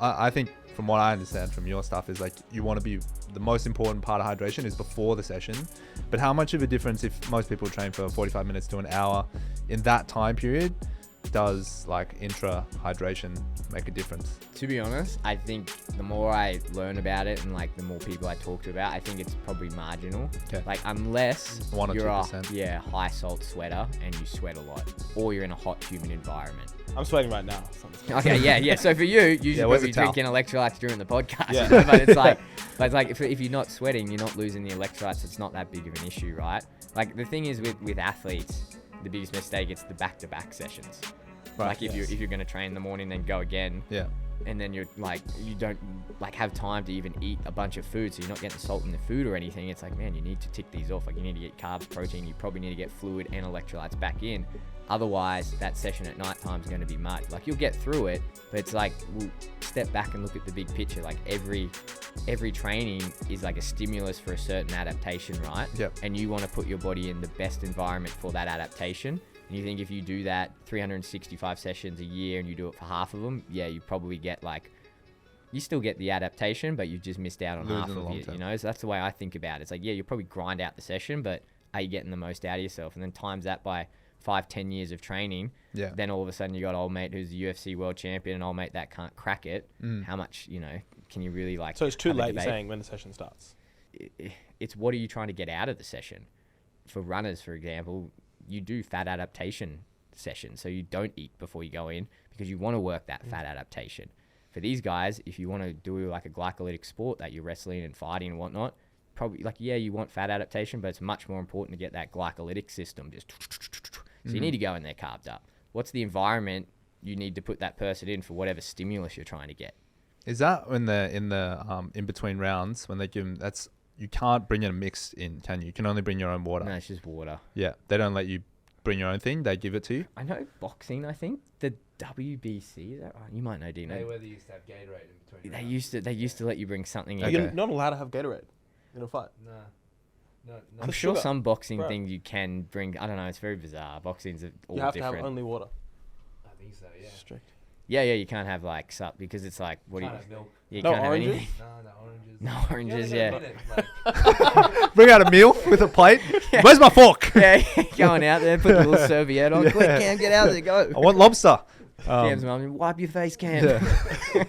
I think from what I understand from your stuff is like you want to be, the most important part of hydration is before the session. But how much of a difference, if most people train for 45 minutes to an hour, in that time period, does like intra hydration make a difference? To be honest, I think the more I learn about it and like the more people I talk to about, I think it's probably marginal. Okay. Like unless 1 or you're 2%. a high salt sweater and you sweat a lot, or you're in a hot, humid environment. I'm sweating right now. Okay, yeah. So for you, you should where's be the towel? drinking electrolytes during the podcast. Yeah. You know? But it's like if you're not sweating, you're not losing the electrolytes. It's not that big of an issue, right? Like the thing is with athletes, the biggest mistake, it's the back-to-back sessions. Right. Like if you're going to train in the morning, then go again. Yeah. And then you're like, you don't like have time to even eat a bunch of food. So you're not getting salt in the food or anything. It's like, man, you need to tick these off. Like you need to get carbs, protein. You probably need to get fluid and electrolytes back in. Otherwise, that session at night time is going to be mud. Like you'll get through it, but it's like, we'll step back and look at the big picture. Like every training is like a stimulus for a certain adaptation, right? Yep. And you want to put your body in the best environment for that adaptation. And you think if you do that 365 sessions a year and you do it for half of them, yeah, you probably get like, you still get the adaptation, but you've just missed out on half of it, you know? So that's the way I think about it. It's like, yeah, you'll probably grind out the session, but are you getting the most out of yourself? And then times that by 5-10 years of training, Yeah. then all of a sudden you got old mate who's the UFC world champion and old mate that can't crack it. How much, you know, can you really like... So it's too have a late debate? saying when the session starts. It's what are you trying to get out of the session? For runners, for example, you do fat adaptation sessions. So you don't eat before you go in because you want to work that fat adaptation. For these guys, if you want to do like a glycolytic sport that you're wrestling and fighting and whatnot, probably like, yeah, you want fat adaptation, but it's much more important to get that glycolytic system just... So you need to go in there carved up. What's the environment you need to put that person in for whatever stimulus you're trying to get? Is that in the in between rounds when they give them, that's, you can't bring in a mix in, can you? You can only bring your own water. No, it's just water. Yeah, they don't let you bring your own thing. They give it to you. I know boxing, I think the WBC, is that right? You might know, Dino. Mayweather used to have Gatorade in between. They used to let you bring something in. Okay. You're not allowed to have Gatorade in a fight. Nah. No. I'm sure sugar. some boxing Bro. things you can bring. I don't know. It's very bizarre. Boxing's all You have different. to have only water. I think so, yeah. Strict. Yeah. You can't have like sup because it's like what do Can't you? have milk. You No can't have oranges? anything. No oranges. No oranges. Like, Bring out a meal with a plate. Yeah. Where's my fork? Yeah, going out there, put a little serviette on. Yeah. Quick, Cam, get out there, go. I want lobster. Cam's mum, wipe your face, Cam. Yeah.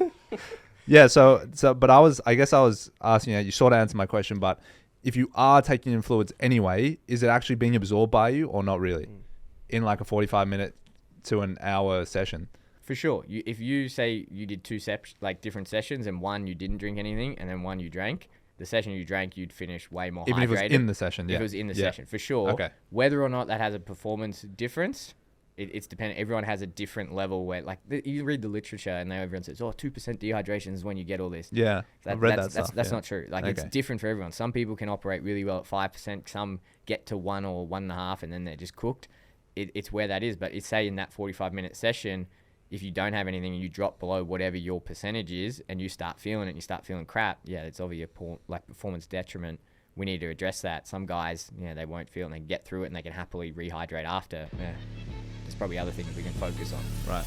Yeah. So, but I guess I was asking you sort of answered my question, but if you are taking in fluids anyway, is it actually being absorbed by you or not really in like a 45-minute to an hour session? For sure. If you say you did two different sessions and one you didn't drink anything and then one you drank, the session you drank, you'd finish way more Even hydrated. if it was in the session, yeah. If it was in the Yeah. session, for sure. Okay. Whether or not that has a performance difference, it's dependent. Everyone has a different level where, like, you read the literature and everyone says, 2% dehydration is when you get all this. Yeah, I've read that stuff. That's yeah. not true. Like, it's Okay. different for everyone. Some people can operate really well at 5%. Some get to 1 or 1.5 and then they're just cooked. It's where that is. But it's say in that 45-minute session, if you don't have anything and you drop below whatever your percentage is and you start feeling it and you start feeling crap, yeah, it's obviously a poor, like, performance detriment. We need to address that. Some guys, they won't feel it and they get through it and they can happily rehydrate after. Yeah. There's probably other things we can focus on. Right.